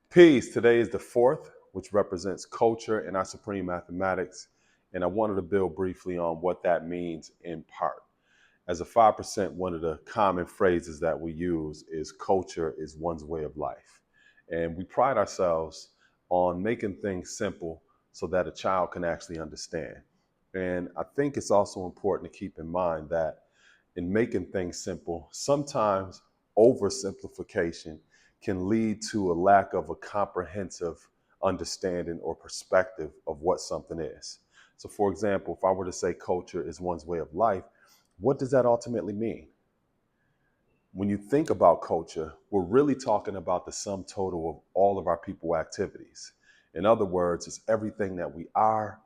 Peace. Today is the 4th, which represents culture in our supreme mathematics. And I wanted to build briefly on what that means in part. As a 5%, one of the common phrases that we use is culture is one's way of life. And we pride ourselves on making things simple so that a child can actually understand. And I think it's also important to keep in mind that in making things simple, sometimes oversimplification can lead to a lack of a comprehensive understanding or perspective of what something is. So, for example, if I were to say culture is one's way of life, what does that ultimately mean? When you think about culture, we're really talking about the sum total of all of our people activities. In other words, it's everything that we are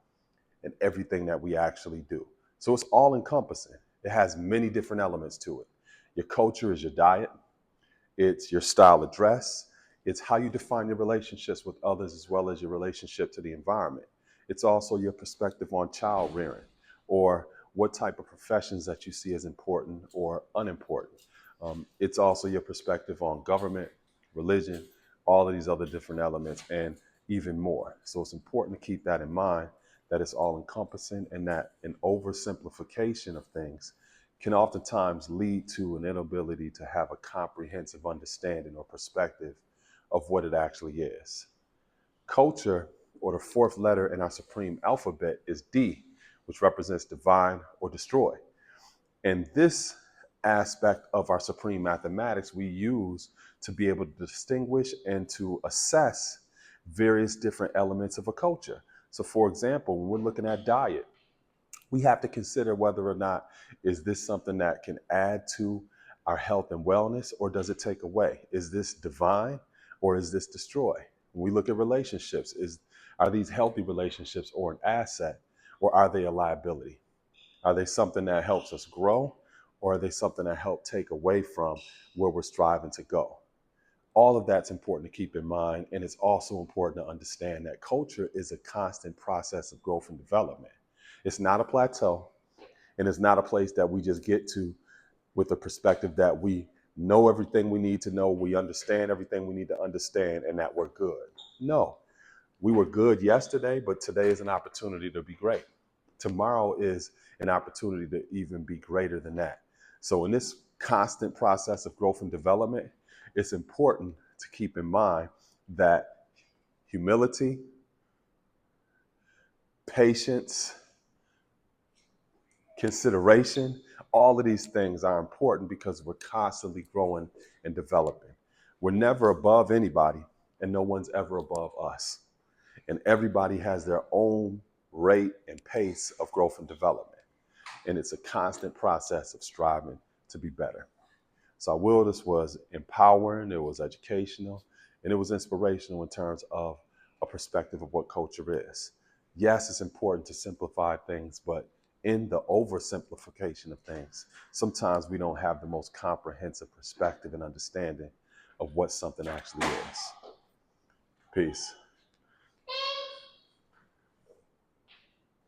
and everything that we actually do. So it's all encompassing. It has many different elements to it. Your culture is your diet, it's your style of dress, it's how you define your relationships with others as well as your relationship to the environment. It's also your perspective on child rearing or what type of professions that you see as important or unimportant. It's also your perspective on government, religion, all of these other different elements, and even more. So it's important to keep that in mind, that it's all encompassing and that an oversimplification of things can oftentimes lead to an inability to have a comprehensive understanding or perspective of what it actually is. Culture, or the 4th letter in our supreme alphabet, is D, which represents divine or destroy. And this aspect of our supreme mathematics we use to be able to distinguish and to assess various different elements of a culture. So for example, when we're looking at diet, we have to consider whether or not is this something that can add to our health and wellness, or does it take away? Is this divine or is this destroy? When we look at relationships, are these healthy relationships or an asset, or are they a liability? Are they something that helps us grow, or are they something that help take away from where we're striving to go? All of that's important to keep in mind. And it's also important to understand that culture is a constant process of growth and development. It's not a plateau, and it's not a place that we just get to with the perspective that we know everything we need to know, we understand everything we need to understand, and that we're good. No, we were good yesterday, but today is an opportunity to be great. Tomorrow is an opportunity to even be greater than that. So in this constant process of growth and development, it's important to keep in mind that humility, patience, consideration, all of these things are important because we're constantly growing and developing. We're never above anybody, and no one's ever above us. And everybody has their own rate and pace of growth and development. And it's a constant process of striving to be better. So I will, this was empowering, it was educational, and it was inspirational in terms of a perspective of what culture is. Yes, it's important to simplify things, but in the oversimplification of things, sometimes we don't have the most comprehensive perspective and understanding of what something actually is. Peace.